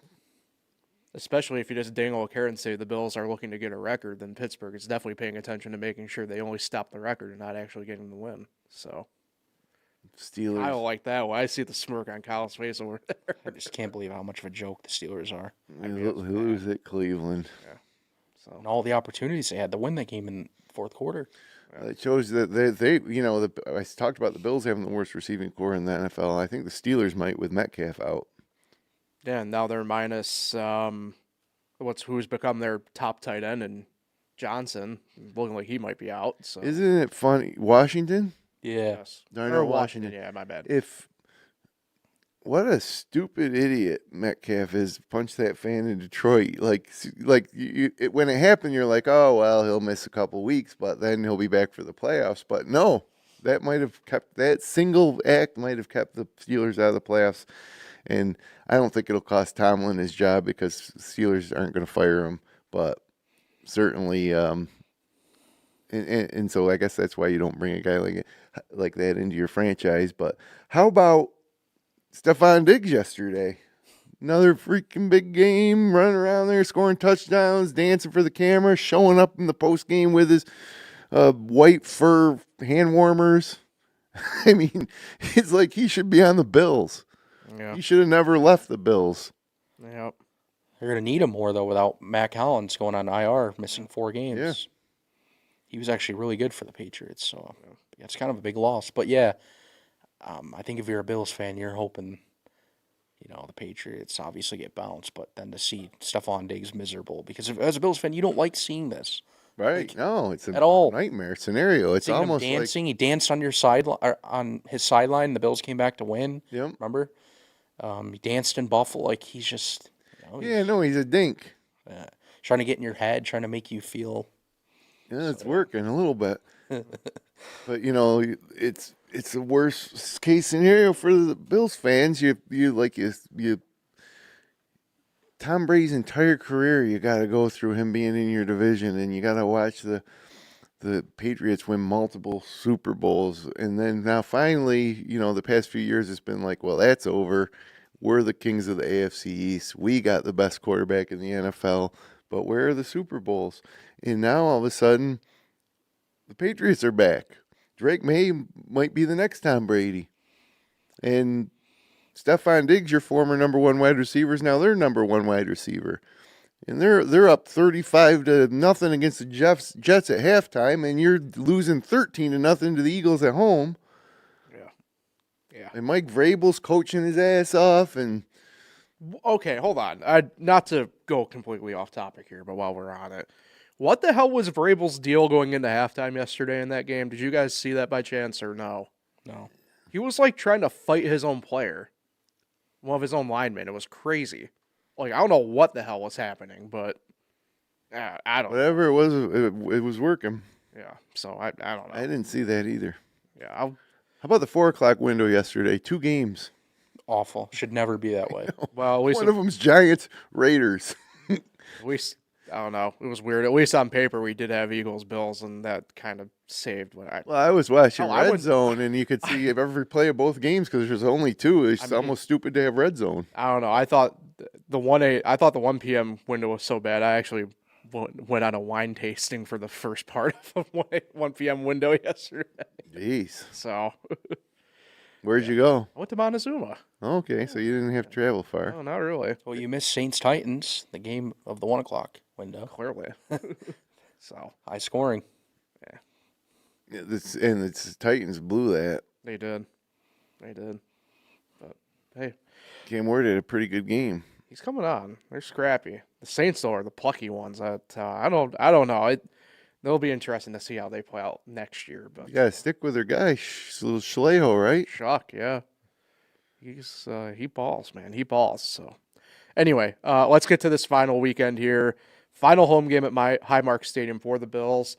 especially if you just dangle a carrot and say the Bills are looking to get a record, then Pittsburgh is definitely paying attention to making sure they only stop the record and not actually getting the win. So Steelers. I don't like that. When I see the smirk on Kyle's face over there. I just can't believe how much of a joke the Steelers are. We lose at Cleveland. So And all the opportunities they had to win that game in the fourth quarter. It shows that they I talked about the Bills having the worst receiving core in the NFL. I think the Steelers might with Metcalf out. yeah, and now they're minus who's become their top tight end, and Johnson looking like he might be out. So Isn't it funny? Washington? Yeah. yes, Darnell or Washington. Yeah, my bad. What a stupid idiot Metcalf is to punch that fan in Detroit. When it happened, you're like, oh, well, he'll miss a couple weeks, but then he'll be back for the playoffs. But no, that single act might have kept the Steelers out of the playoffs. And I don't think it'll cost Tomlin his job because the Steelers aren't going to fire him. But certainly, and so I guess that's why you don't bring a guy like that into your franchise. But how about Stephon Diggs yesterday? Another freaking big game, running around there, scoring touchdowns, dancing for the camera, showing up in the post game with his white fur hand warmers. I mean, it's like he should be on the Bills. Yeah, He should have never left the Bills. yep. They're going to need him more, though, without Mac Hollins going on IR, missing 4 games. Yeah. He was actually really good for the Patriots, so it's kind of a big loss. But, yeah, I think if you're a Bills fan, you're hoping, the Patriots obviously get bounced, but then to see Stephon Diggs miserable. Because as a Bills fan, you don't like seeing this. Right? No, it's a at all. nightmare scenario. It's Seeing him almost dancing. He danced on your sideline, on his sideline. The Bills came back to win. Yep. Remember? He danced in Buffalo like he's just, Yeah, no, he's a dink. trying to get in your head, trying to make you feel. Yeah, it's working a little bit. But it's the worst case scenario for the Bills fans. You Tom Brady's entire career, you got to go through him being in your division, and you got to watch the Patriots win multiple Super Bowls, and then now finally, the past few years it's been like, well, that's over. We're the kings of the AFC East. We got the best quarterback in the NFL, but where are the Super Bowls? And now all of a sudden, the Patriots are back. Drake May might be the next Tom Brady, and Stephon Diggs, your former number one wide receiver, is now their number one wide receiver. And they're up 35-0 against the Jets at halftime, and you're losing 13-0 to the Eagles at home. Yeah. And Mike Vrabel's coaching his ass off. And okay, hold on. Not to go completely off topic here, but while we're on it, what the hell was Vrabel's deal going into halftime yesterday in that game? Did you guys see that by chance or no? No. He was like trying to fight his own player, one of his own linemen. It was crazy. Like, I don't know what the hell was happening, but I don't know. whatever it was, it was working. Yeah, so I don't know. I didn't see that either. Yeah, How about the 4 o'clock window yesterday? 2 games. Awful. Should never be that way. well, at least, One of them's Giants, Raiders. at least, I don't know. It was weird. At least on paper, we did have Eagles Bills, and that kind of saved what I. Well, I was watching I Red would- Zone, and you could see every play of both games because there's only 2. It's almost stupid to have Red Zone. I don't know. I thought the 1 p.m. window was so bad. I actually went on a wine tasting for the first part of a 1 p.m. window yesterday. Jeez. So Where'd you go? I went to Montezuma. Okay, so you didn't have to travel far. No, not really. Well, you missed Saints Titans, the game of the 1 o'clock window. Clearly. So High scoring. Yeah, the Titans blew that. they did. But hey, Cam Ward had a pretty good game. he's coming on. They're scrappy. The Saints though are the plucky ones. I don't know. It'll be interesting to see how they play out next year. But You gotta stick with their guy, Schlejo, right? Shuck, yeah. He balls, man. He balls. So anyway, let's get to this final weekend here. Final home game at my Highmark Stadium for the Bills.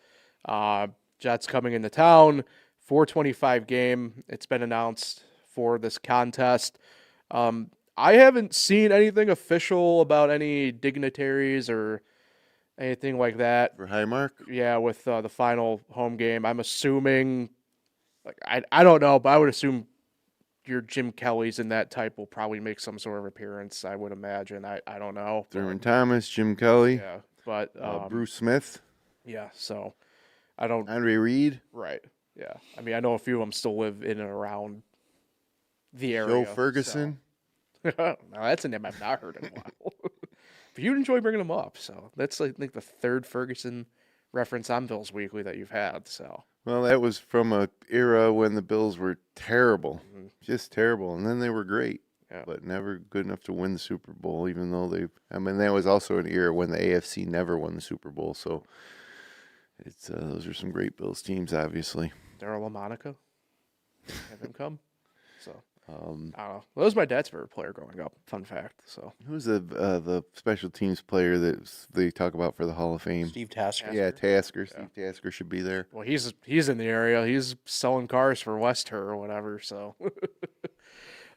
Jets coming into town. 4:25 game. It's been announced for this contest. I haven't seen anything official about any dignitaries or anything like that. For Highmark. Yeah, with the final home game. I'm assuming, like I don't know, but I would assume your Jim Kelly's in that type will probably make some sort of appearance. I would imagine. I don't know. Thurman Thomas, Jim Kelly, Yeah, but Bruce Smith, yeah. So I don't. Andre Reed, Right. Yeah. I mean, I know a few of them still live in and around the area. Joe Ferguson. So. Now that's a name I've not heard in a while. But you'd enjoy bringing them up. So that's I think the third Ferguson reference on Bills Weekly that you've had. So Well, that was from a era when the Bills were terrible, just terrible, and then they were great, but never good enough to win the Super Bowl. Even though that was also an era when the AFC never won the Super Bowl. So it's those are some great Bills teams, obviously. Darryl LaMonica, have him come. So I don't know. Well, that was my dad's favorite player growing up. Fun fact. So Who's the special teams player that they talk about for the Hall of Fame? Steve Tasker. Yeah, Tasker. Steve Tasker should be there. well, he's in the area. He's selling cars for Wester or whatever. So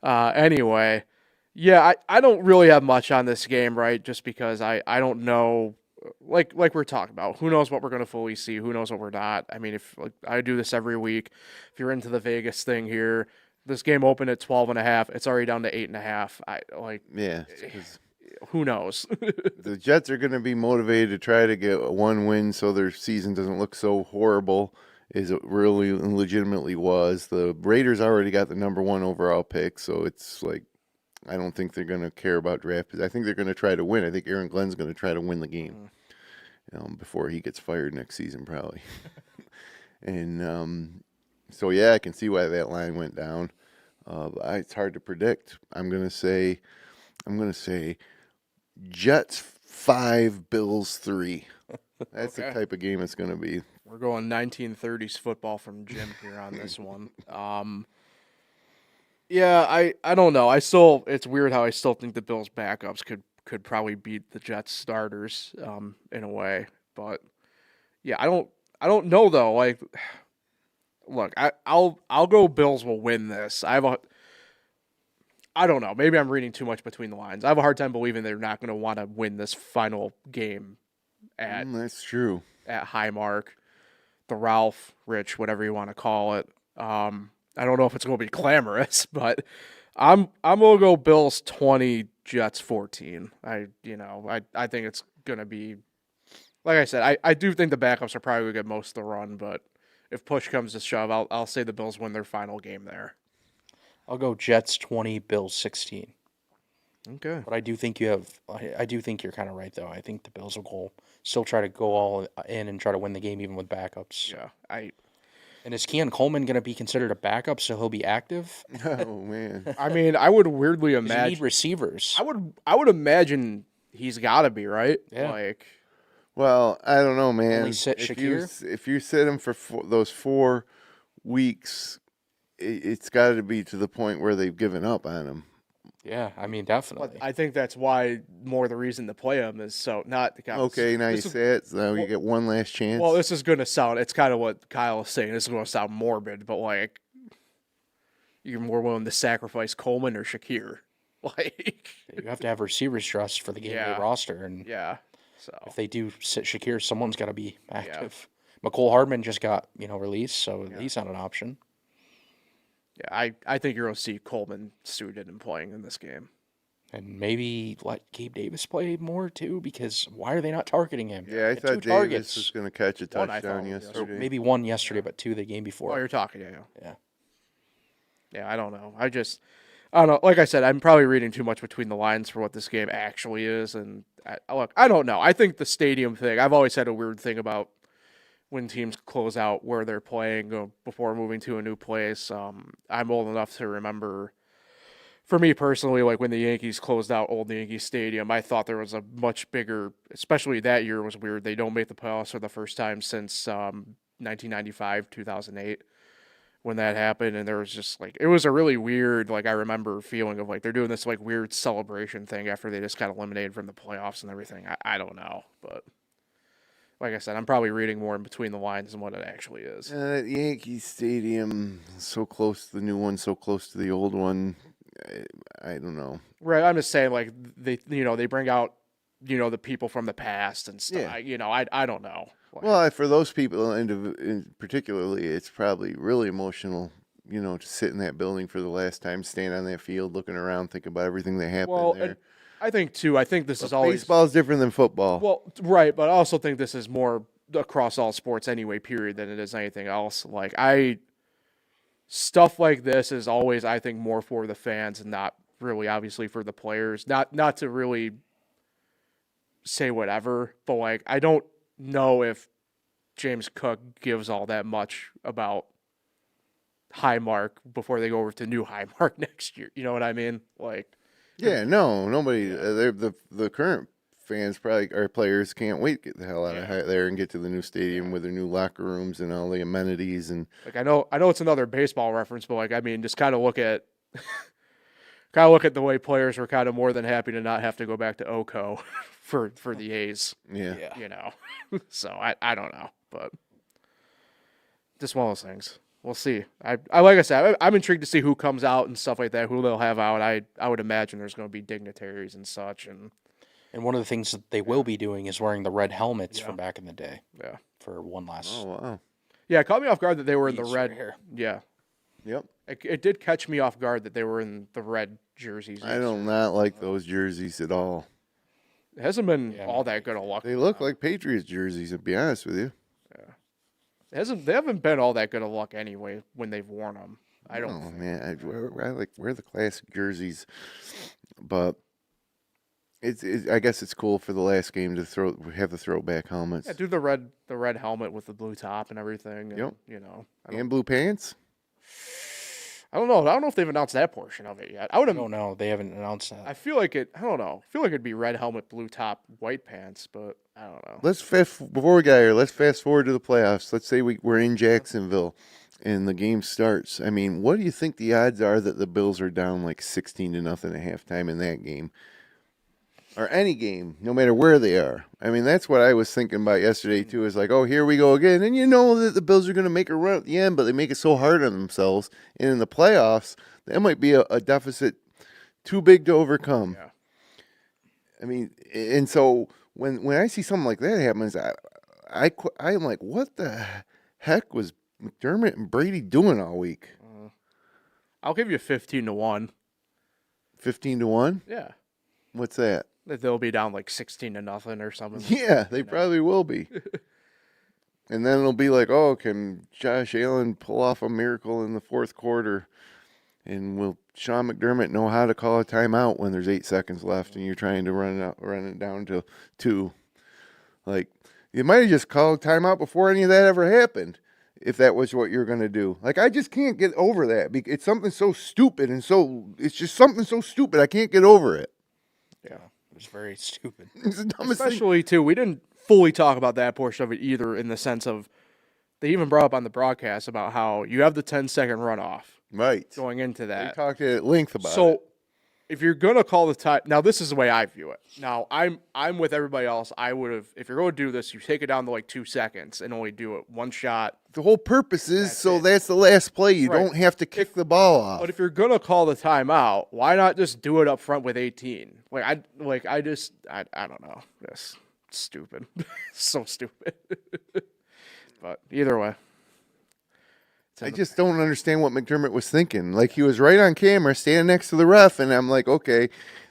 anyway, yeah, I don't really have much on this game, right? Just because I don't know. Like we're talking about, who knows what we're going to fully see? Who knows what we're not? I mean, if I do this every week, if you're into the Vegas thing here, this game opened at 12.5. It's already down to 8.5. Yeah, 'cause Who knows? the Jets are going to be motivated to try to get one win so their season doesn't look so horrible as it really and legitimately was. The Raiders already got the number 1 overall pick, so it's like I don't think they're going to care about draft. I think they're going to try to win. I think Aaron Glenn's going to try to win the game before he gets fired next season, probably. And so, yeah, I can see why that line went down. It's hard to predict. I'm going to say Jets 5, Bills 3. That's the type of game it's going to be. We're going 1930s football from Jim here on this one. Yeah, I don't know. It's weird how I still think the Bills backups could probably beat the Jets starters in a way. But yeah, I don't know though. Like look, I'll go Bills will win this. I don't know. Maybe I'm reading too much between the lines. I have a hard time believing they're not going to want to win this final game at That's true. at Highmark, the Ralph, Rich, whatever you want to call it. I don't know if it's going to be clamorous, but I'm gonna go Bills 20, Jets 14. I think it's gonna be like I said. I do think the backups are probably gonna get most of the run, but if push comes to shove, I'll say the Bills win their final game there. I'll go Jets 20, Bills 16. Okay. But I do think you have. I do think you're kind of right though. I think the Bills will still try to go all in and try to win the game even with backups. Yeah. And is Keon Coleman going to be considered a backup so he'll be active? Oh man. I mean, I would weirdly 'Cause you need imagine. receivers. I would imagine he's got to be right. Yeah. Like Well, I don't know, man. Only sit If you sit him for those 4 weeks, it's got to be to the point where they've given up on him. Yeah, I mean definitely. I think that's why more the reason to play him is so not the Okay, now you say it. So now you get one last chance. Well, this is going to sound. It's kind of what Kyle is saying. This is going to sound morbid, but like you're more willing to sacrifice Coleman or Shakir. Like You have to have receivers dressed for the game day Yeah. roster, and yeah. So if they do sit Shakir, someone's got to be active. McCole Hardman just got released, so he's not an option. yeah, I think you're going to see Coleman suited and playing in this game. And maybe let Gabe Davis play more too, because why are they not targeting him? yeah, I Had thought 2 Davis targets. was going to catch a One I thought touchdown was yesterday. Or maybe 1 yesterday, but 2 the game before. Oh, you're talking, Yeah. Yeah, I don't know. I don't know. Like I said, I'm probably reading too much between the lines for what this game actually is. And I don't know. I think the stadium thing, I've always had a weird thing about when teams close out where they're playing before moving to a new place. I'm old enough to remember, for me personally, like when the Yankees closed out Old Yankee Stadium, I thought there was a much bigger, especially that year was weird. They don't make the playoffs for the first time since 1995, 2008. When that happened, and there was just like it was a really weird, like I remember feeling of like they're doing this like weird celebration thing after they just got eliminated from the playoffs and everything. I don't know, but like I said, I'm probably reading more in between the lines than what it actually is. That Yankee Stadium, so close to the new one, so close to the old one. I don't know. Right, I'm just saying like they bring out the people from the past and stuff. Yeah. I don't know. Like, Well, for those people, in particularly, it's probably really emotional, to sit in that building for the last time, stand on that field, looking around, think about everything that happened there. and I think too. I think this is always Baseball is different than football. Well, right, but I also think this is more across all sports anyway, period, than it is anything else. Like stuff like this is always, I think, more for the fans and not really obviously for the players. Not to really say whatever, but like I don't know if James Cook gives all that much about Highmark before they go over to New Highmark next year. You know what I mean? Like Yeah, no, nobody. They're the current fans probably or players can't wait to get the hell out of there and get to the new stadium with their new locker rooms and all the amenities and. Like I know it's another baseball reference, but like I mean, just kind of look at the way players were kind of more than happy to not have to go back to Oco for the A's. Yeah. So I don't know, but just one of those things. We'll see. I like I said, I'm intrigued to see who comes out and stuff like that, who they'll have out. I would imagine there's going to be dignitaries and such, and And one of the things that they will be doing is wearing the red helmets from back in the day. Yeah. For one last. Oh wow. Yeah, it caught me off guard that they were in the piece red. right here. Yeah, Yep. it did catch me off guard that they were in the red jerseys. I do not like those jerseys at all. It hasn't been Yeah, all that good a luck. They look like Patriots jerseys, to be honest with you. They haven't been all that good of luck anyway when they've worn them. I don't. Oh man, I wear the classic jerseys, but I guess it's cool for the last game to have the throwback helmets Yeah, do the red helmet with the blue top and everything. And, Yep. I and blue pants. don't know. I don't know if they've announced that portion of it yet. I would I have. don't know. They haven't announced that. I feel like it. I don't know. I feel like it'd be red helmet, blue top, white pants, but I don't know. Before we get here, let's fast forward to the playoffs. Let's say we're in Jacksonville and the game starts. I mean, what do you think the odds are that the Bills are down like 16-0 at halftime in that game? Or any game, no matter where they are. I mean, that's what I was thinking about yesterday, too, is like, oh, here we go again. And you know that the Bills are going to make a run at the end, but they make it so hard on themselves. And in the playoffs, that might be a deficit too big to overcome. Yeah. I mean, and so when I see something like that happens, I'm like, what the heck was McDermott and Brady doing all week? I'll give you 15-1. 15-1? Yeah. What's that? That they'll be down like 16-0 or something. Yeah, they probably will be. And then it'll be like, oh, can Josh Allen pull off a miracle in the fourth quarter? And will Sean McDermott know how to call a timeout when there's 8 seconds left and you're trying to run it down to 2? Like, you might have just called a timeout before any of that ever happened, if that was what you're going to do. Like, I just can't get over that. It's something so stupid it's just something so stupid. I can't get over it. Yeah, it was very stupid. It's the dumbest thing. Especially, too, we didn't fully talk about that portion of it either, in the sense of they even brought up on the broadcast about how you have the 10-second runoff Right. going into They that. talked at length about it. So if you're going to call the time, now this is the way I view it. Now, I'm with everybody else. I would have, if you're going to do this, you take it down to like 2 seconds and only do it one shot. The whole purpose is That's it. that's the last play. You Right. don't have to kick the ball off. But if you're going to call the timeout, why not just do it up front with 18? I don't know. That's stupid. So stupid. But either way. I just don't understand what McDermott was thinking. Like, he was right on camera, standing next to the ref, and I'm like, okay,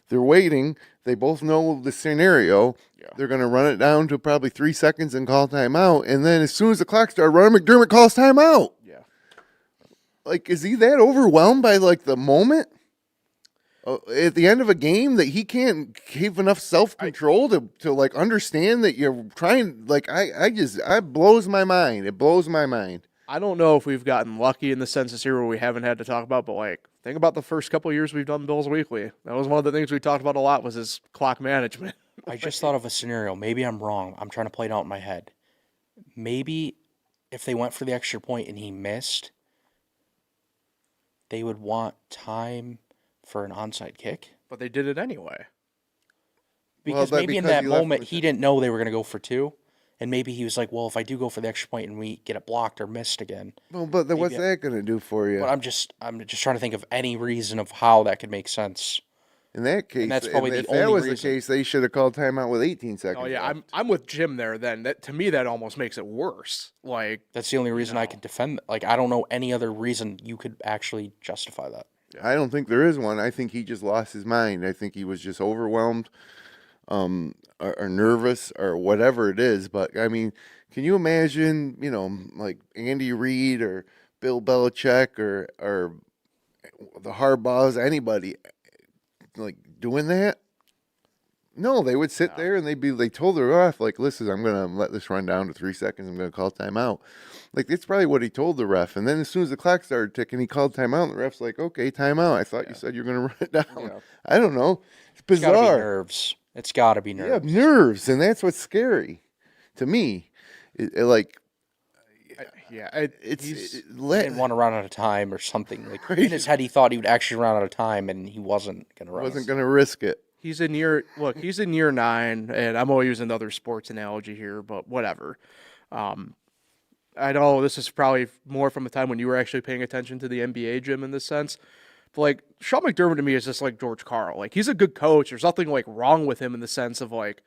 they're waiting. They both know the scenario. Yeah. They're going to run it down to probably 3 seconds and call timeout. And then as soon as the clock started running, McDermott calls timeout. Yeah. Like, is he that overwhelmed by, like, the moment? At the end of a game that he can't keep enough self-control to like, understand that you're trying, like, it blows my mind. It blows my mind. I don't know if we've gotten lucky in the census here where we haven't had to talk about, but like, think about the first couple of years we've done Bills Weekly. That was one of the things we talked about a lot, was his clock management. I just thought of a scenario. Maybe I'm wrong. I'm trying to play it out in my head. Maybe if they went for the extra point and he missed, they would want time for an onside kick. But they did it anyway. Because Well, maybe in because that he left moment with he it. didn't know they were going to go for 2. And maybe he was like, well, if I do go for the extra point and we get it blocked or missed again. Well, but then what's Maybe that going to do for you? But I'm just trying to think of any reason of how that could make sense. In that case, that's probably if the that only was reason. the case, they should have called timeout with 18 seconds. Oh yeah, left. I'm with Jim there. Then that, to me, that almost makes it worse. Like, That's the only reason I could defend. Like, I don't know any other reason you could actually justify that. I don't think there is one. I think he just lost his mind. I think he was just overwhelmed, or nervous, or whatever it is. But I mean, can you imagine, like Andy Reid or Bill Belichick or the Harbaughs, anybody like doing that? No, they would sit there and they told the ref, like, listen, I'm gonna let this run down to 3 seconds. I'm gonna call timeout. Like, that's probably what he told the ref. And then as soon as the clock started ticking, he called timeout. And the ref's like, okay, timeout. I thought you said you were gonna run it down. Yeah. I don't know. It's It's got to be bizarre. nerves. It's got to be Yeah, nerves. nerves, and that's what's scary to me. Like, yeah, it's he's, He didn't want to run out of time or something. Like, in his head, he thought he would actually run out of time, and he wasn't going to run. wasn't gonna risk it. he's in year 9, and I'm only using another sports analogy here, but whatever. I know this is probably more from a time when you were actually paying attention to the NBA, Jim, in this sense. But like, Sean McDermott to me is just like George Karl. Like, he's a good coach. There's nothing like wrong with him in the sense of like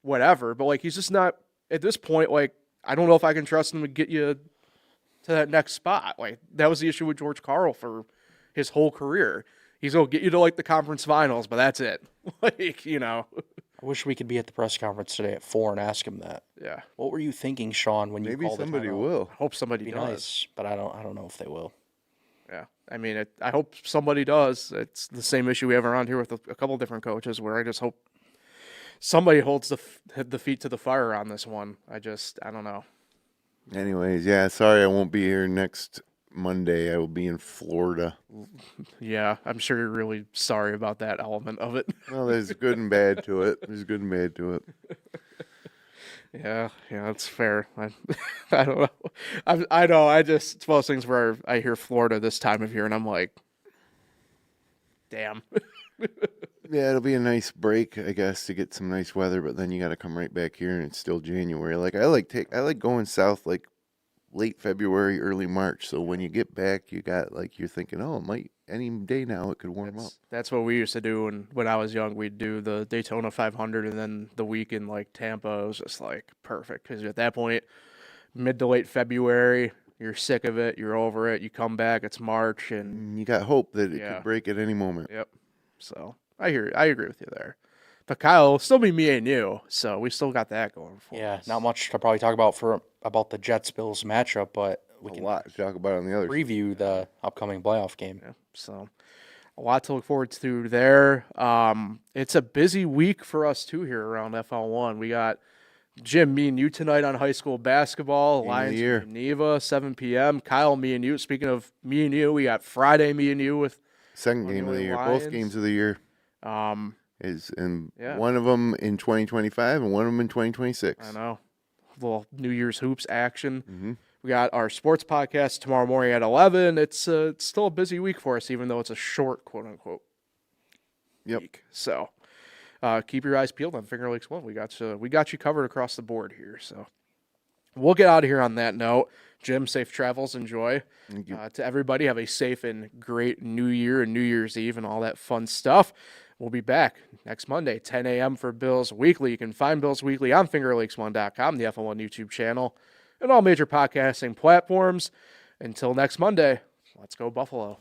whatever. But like, he's just not at this point. Like, I don't know if I can trust him to get you to that next spot. Like, that was the issue with George Karl for his whole career. He's gonna get you to like the conference finals, but that's it. Like, I wish we could be at the press conference today at 4 and ask him that. yeah. What were you thinking, Sean, when you Maybe called the somebody timeout? will. I hope somebody Be does. nice, but I don't know if they will. Yeah, I mean, I hope somebody does. It's the same issue we have around here with a couple different coaches, where I just hope somebody holds the feet to the fire on this one. I don't know. Anyways, yeah, sorry I won't be here next Monday. I will be in Florida. Yeah, I'm sure you're really sorry about that element of it. Well, there's good and bad to it. There's good and bad to it. Yeah, that's fair. I don't know. I know. It's one of those things where I hear Florida this time of year, and I'm like, damn. Yeah, it'll be a nice break, I guess, to get some nice weather. But then you got to come right back here, and it's still January. Like I like going south like late February, early March. So when you get back, you're thinking, oh, it might any day now it could warm up. That's what we used to do when I was young. We'd do the Daytona 500, and then the week in like Tampa was just like perfect because at that point, mid to late February, you're sick of it, you're over it. You come back, it's March, and And you got hope that it could break at any moment. yep. So I agree with you there. But Kyle, it'll still be me and you, so we still got that going for us. Yeah, not much to probably talk about the Jets-Bills matchup, but we A can lot to talk about on the other. preview the upcoming playoff game. Yeah, so a lot to look forward to there. It's a busy week for us too here around FL1. We got Jim, me and you tonight on high school basketball. Game of the Lions year. and Geneva, 7 p.m. Kyle, me and you. Speaking of me and you, we got Friday, me and you with Second game of the year, Lions. both games of the year one of them in 2025 and one of them in 2026. I know. A little New Year's hoops action. Mm-hmm. We got our sports podcast tomorrow morning at 11. It's still a busy week for us, even though it's a short, quote unquote, week. So keep your eyes peeled on Finger Lakes 1. We got you covered across the board here. So we'll get out of here on that note. Jim, safe travels. Enjoy. Thank you. To everybody, have a safe and great New Year and New Year's Eve and all that fun stuff. We'll be back next Monday, 10 a.m. for Bills Weekly. You can find Bills Weekly on FingerLakes1.com, the FL1 YouTube channel, and all major podcasting platforms. Until next Monday, let's go Buffalo.